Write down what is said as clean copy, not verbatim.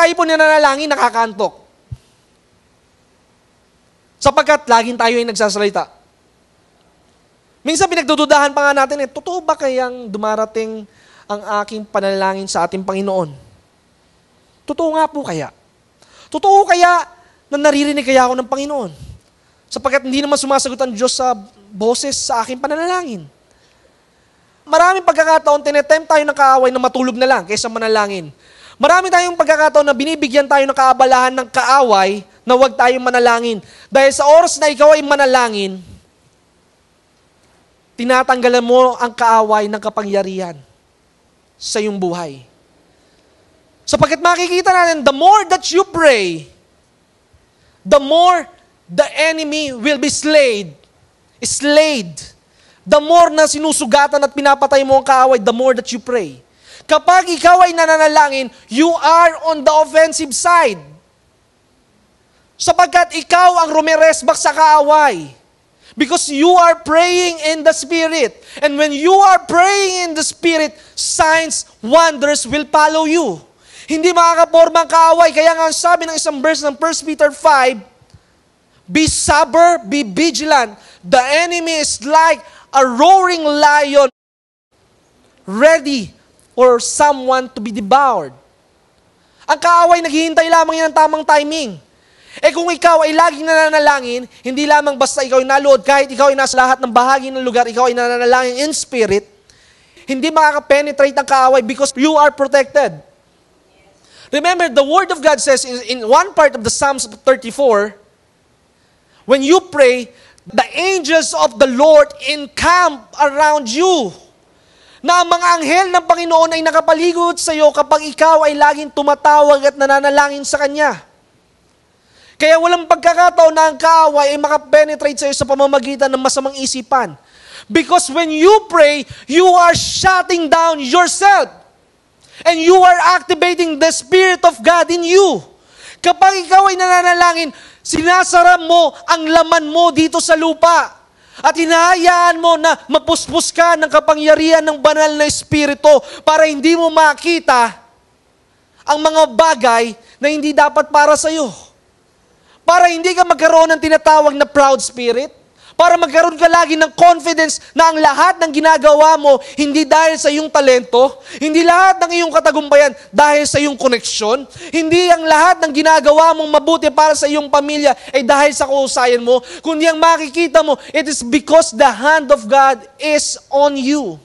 tayo po nananalangin, nakakaantok. Sapagkat laging tayo ay nagsasalita. Minsan pinagdududahan pa nga natin, totoo ba kayang dumarating ang aking panalangin sa ating Panginoon? Totoo nga po kaya? Totoo kaya na naririnig kaya ako ng Panginoon? Sapagkat hindi naman sumasagot ang Diyos sa boses sa aking panalangin. Maraming pagkakataon, tinetempt tayo ng kaaway na matulog na lang kaysa manalangin. Marami tayong pagkakataon na binibigyan tayo ng kaabalahan ng kaaway na huwag tayong manalangin. Dahil sa oras na ikaw ay manalangin, tinatanggalan mo ang kaaway ng kapangyarihan sa iyong buhay. Sapagkat makikita natin, the more that you pray, the more the enemy will be slayed. The more na sinusugatan at pinapatay mo ang kaaway, the more that you pray. Kapag ikaw ay nananalangin, you are on the offensive side. Sapagkat ikaw ang rumeresbak sa kaaway. Because you are praying in the Spirit. And when you are praying in the Spirit, signs, wonders will follow you. Hindi makakaporma ang kaaway. Kaya nga sabi ng isang verse ng 1 Peter 5, be sober, be vigilant. The enemy is like a roaring lion, ready for someone to be devoured. Ang kaaway, naghihintay lamang yan ng tamang timing. Kung ikaw ay laging nananalangin, hindi lamang basta ikaw ay naluod, kahit ikaw ay nasa lahat ng bahagi ng lugar, ikaw ay nananalangin in spirit, hindi makaka-penetrate ang kaaway because you are protected. Remember, the Word of God says in one part of the Psalms 34, when you pray, the angels of the Lord encamp around you. Na ang mga anghel ng Panginoon ay nakapaligid sa iyo kapag ikaw ay laging tumatawag at nananalangin sa Kanya. Kaya walang pagkakataon na ang kaaway ay makapenetrate sa iyo sa pamamagitan ng masamang isipan. Because when you pray, you are shutting down yourself. And you are activating the Spirit of God in you. Kapag ikaw ay nananalangin, sinasara mo ang laman mo dito sa lupa. At hinahayaan mo na mapuspos ka ng kapangyarihan ng banal na Espiritu para hindi mo makita ang mga bagay na hindi dapat para sa iyo. Para hindi ka magkaroon ng tinatawag na proud spirit. Para magkaroon ka lagi ng confidence na ang lahat ng ginagawa mo hindi dahil sa iyong talento, hindi lahat ng iyong katagumpayan dahil sa iyong koneksyon, hindi ang lahat ng ginagawa mong mabuti para sa iyong pamilya ay dahil sa kahusayan mo, kundi ang makikita mo, it is because the hand of God is on you.